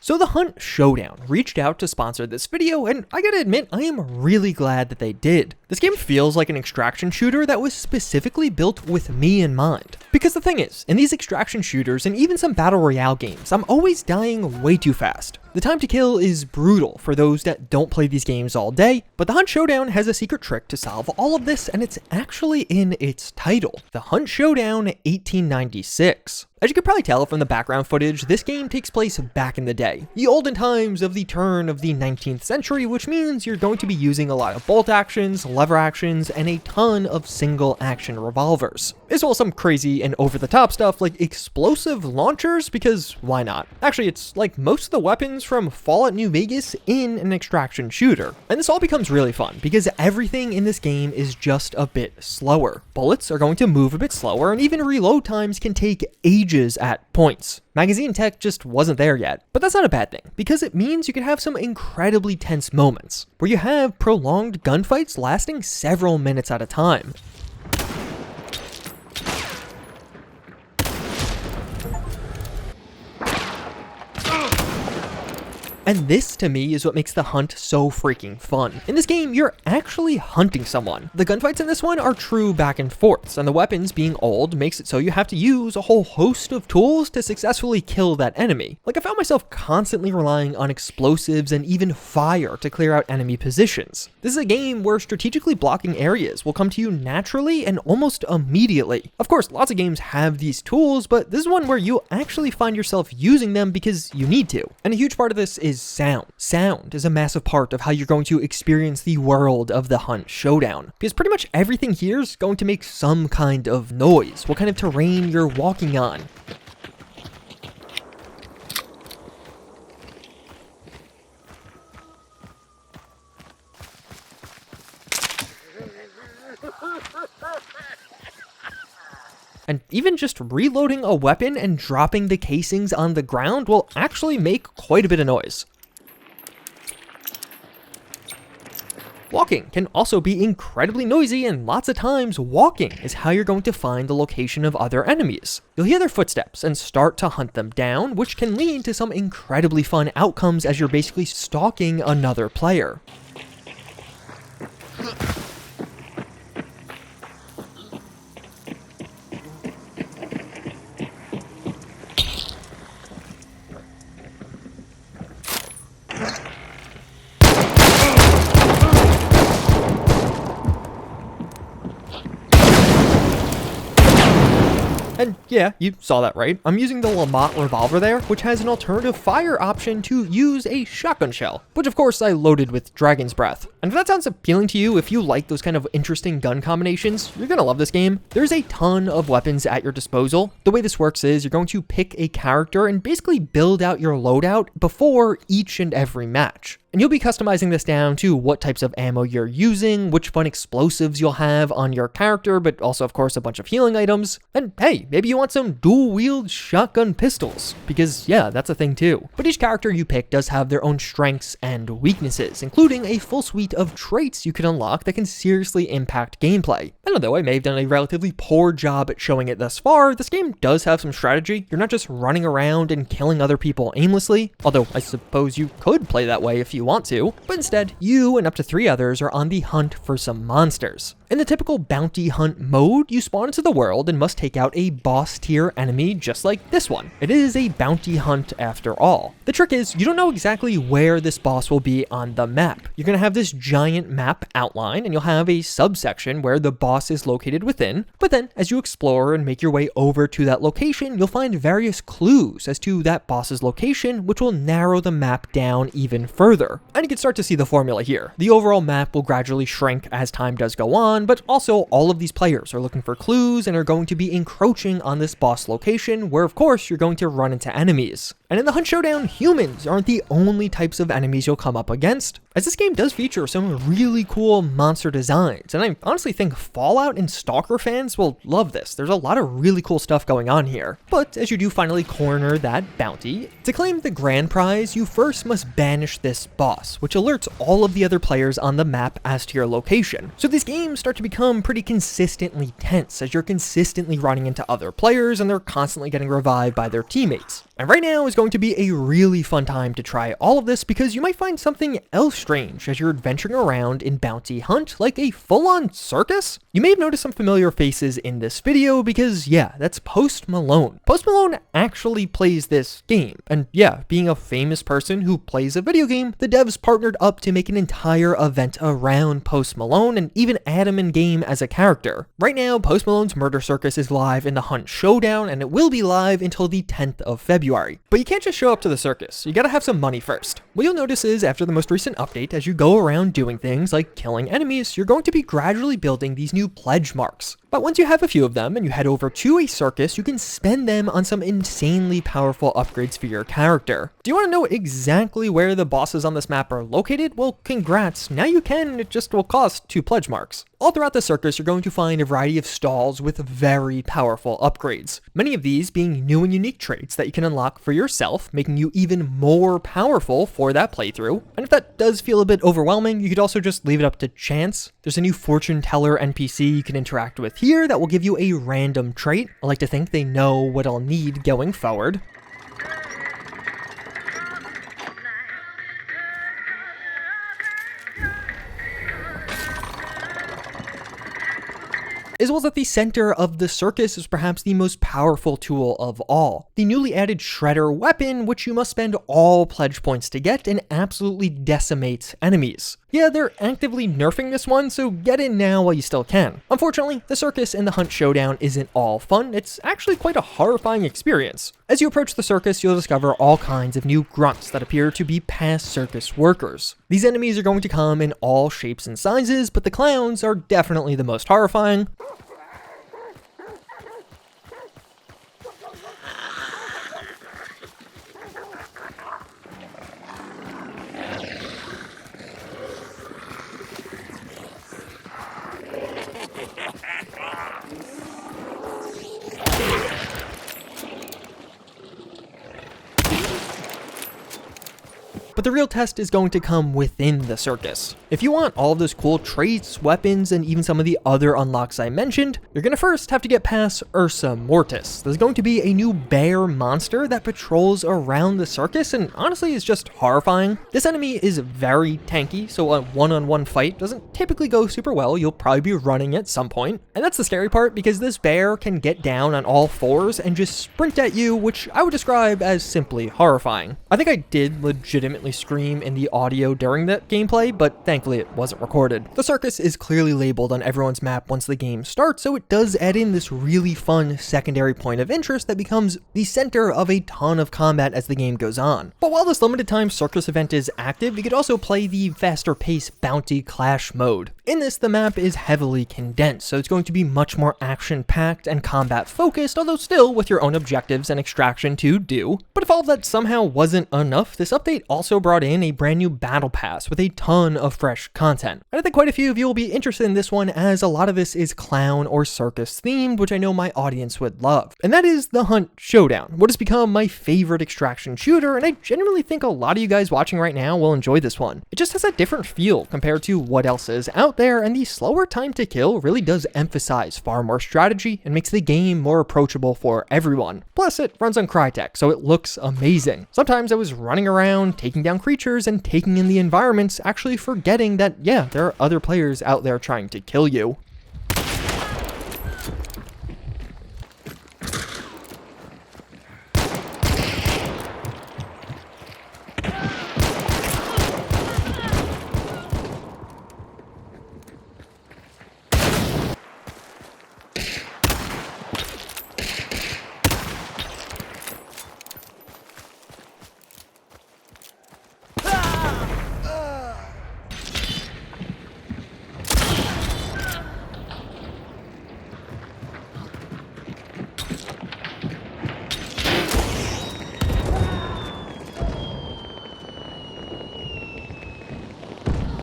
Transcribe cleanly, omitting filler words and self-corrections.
So the Hunt Showdown reached out to sponsor this video, and I gotta admit, I am really glad that they did. This game feels like an extraction shooter that was specifically built with me in mind. Because the thing is, in these extraction shooters and even some battle royale games, I'm always dying way too fast. The time to kill is brutal for those that don't play these games all day, but the Hunt Showdown has a secret trick to solve all of this, and it's actually in its title, The Hunt Showdown 1896. As you could probably tell from the background footage, this game takes place back in the day, the olden times of the turn of the 19th century, which means you're going to be using a lot of bolt actions, lever actions, and a ton of single action revolvers, as well as some crazy and over-the-top stuff like explosive launchers, because why not? Actually, it's like most of the weapons from Fallout New Vegas in an extraction shooter. And this all becomes really fun, because everything in this game is just a bit slower. Bullets are going to move a bit slower, and even reload times can take ages at points. Magazine tech just wasn't there yet, but that's not a bad thing, because it means you can have some incredibly tense moments, where you have prolonged gunfights lasting several minutes at a time. And this, to me, is what makes the hunt so freaking fun. In this game, you're actually hunting someone. The gunfights in this one are true back and forths, and the weapons being old makes it so you have to use a whole host of tools to successfully kill that enemy. Like, I found myself constantly relying on explosives and even fire to clear out enemy positions. This is a game where strategically blocking areas will come to you naturally and almost immediately. Of course, lots of games have these tools, but this is one where you'll actually find yourself using them because you need to. And a huge part of this is sound. Sound is a massive part of how you're going to experience the world of the Hunt Showdown, because pretty much everything here is going to make some kind of noise, what kind of terrain you're walking on. And even just reloading a weapon and dropping the casings on the ground will actually make quite a bit of noise. Walking can also be incredibly noisy, and lots of times walking is how you're going to find the location of other enemies. You'll hear their footsteps and start to hunt them down, which can lead to some incredibly fun outcomes as you're basically stalking another player. And yeah, you saw that right. I'm using the Lamont revolver there, which has an alternative fire option to use a shotgun shell, which of course I loaded with Dragon's Breath. And if that sounds appealing to you, if you like those kind of interesting gun combinations, you're gonna love this game. There's a ton of weapons at your disposal. The way this works is you're going to pick a character and basically build out your loadout before each and every match. And you'll be customizing this down to what types of ammo you're using, which fun explosives you'll have on your character, but also, of course, a bunch of healing items. And hey, maybe you want some dual-wield shotgun pistols, because yeah, that's a thing too. But each character you pick does have their own strengths and weaknesses, including a full suite of traits you can unlock that can seriously impact gameplay. And although I may have done a relatively poor job at showing it thus far, this game does have some strategy. You're not just running around and killing other people aimlessly, although I suppose you could play that way if you want to, but instead, you and up to 3 others are on the hunt for some monsters. In the typical bounty hunt mode, you spawn into the world and must take out a boss tier enemy just like this one. It is a bounty hunt after all. The trick is, you don't know exactly where this boss will be on the map. You're gonna have this giant map outline, and you'll have a subsection where the boss is located within, but then as you explore and make your way over to that location, you'll find various clues as to that boss's location, which will narrow the map down even further. And you can start to see the formula here. The overall map will gradually shrink as time does go on, but also all of these players are looking for clues and are going to be encroaching on this boss location, where of course you're going to run into enemies. And in the Hunt Showdown, humans aren't the only types of enemies you'll come up against, as this game does feature some really cool monster designs, and I honestly think Fallout and Stalker fans will love this. There's a lot of really cool stuff going on here. But as you do finally corner that bounty, to claim the grand prize, you first must banish this boss, which alerts all of the other players on the map as to your location. So these games start to become pretty consistently tense, as you're consistently running into other players and they're constantly getting revived by their teammates. And right now is going to be a really fun time to try all of this because you might find something else strange as you're adventuring around in Bounty Hunt like a full-on circus. You may have noticed some familiar faces in this video because yeah, that's Post Malone. Post Malone actually plays this game, and yeah, being a famous person who plays a video game, the devs partnered up to make an entire event around Post Malone and even add him in game as a character. Right now, Post Malone's Murder Circus is live in the Hunt Showdown, and it will be live until the 10th of February. But you can't just show up to the circus, you gotta have some money first. What you'll notice is after the most recent update, as you go around doing things like killing enemies, you're going to be gradually building these new pledge marks. But once you have a few of them and you head over to a circus, you can spend them on some insanely powerful upgrades for your character. Do you want to know exactly where the bosses on this map are located? Well, congrats, now you can, it just will cost 2 pledge marks. All throughout the circus, you're going to find a variety of stalls with very powerful upgrades. Many of these being new and unique traits that you can unlock for yourself, making you even more powerful for that playthrough. And if that does feel a bit overwhelming, you could also just leave it up to chance. There's a new fortune teller NPC you can interact with here that will give you a random trait. I like to think they know what I'll need going forward. As well as at the center of the circus is perhaps the most powerful tool of all. The newly added Shredder weapon, which you must spend all pledge points to get and absolutely decimates enemies. Yeah, they're actively nerfing this one, so get in now while you still can. Unfortunately, the circus and the Hunt Showdown isn't all fun, it's actually quite a horrifying experience. As you approach the circus, you'll discover all kinds of new grunts that appear to be past circus workers. These enemies are going to come in all shapes and sizes, but the clowns are definitely the most horrifying. But the real test is going to come within the circus. If you want all of those cool traits, weapons, and even some of the other unlocks I mentioned, you're gonna first have to get past Ursa Mortis. There's going to be a new bear monster that patrols around the circus and honestly is just horrifying. This enemy is very tanky, so a one-on-one fight doesn't typically go super well. You'll probably be running at some point. And that's the scary part because this bear can get down on all fours and just sprint at you, which I would describe as simply horrifying. I think I did legitimately scream in the audio during that gameplay, but thankfully it wasn't recorded. The circus is clearly labeled on everyone's map once the game starts, so it does add in this really fun secondary point of interest that becomes the center of a ton of combat as the game goes on. But while this limited time circus event is active, you could also play the faster paced bounty clash mode. In this, the map is heavily condensed, so it's going to be much more action-packed and combat-focused, although still with your own objectives and extraction to do. But if all of that somehow wasn't enough, this update also brought in a brand new battle pass with a ton of fresh content. And I think quite a few of you will be interested in this one as a lot of this is clown or circus themed, which I know my audience would love. And that is the Hunt Showdown, what has become my favorite extraction shooter, and I genuinely think a lot of you guys watching right now will enjoy this one. It just has a different feel compared to what else is out there, and the slower time to kill really does emphasize far more strategy and makes the game more approachable for everyone. Plus, it runs on Crytek, so it looks amazing. Sometimes I was running around, taking down creatures and taking in the environments, actually forgetting that, yeah, there are other players out there trying to kill you.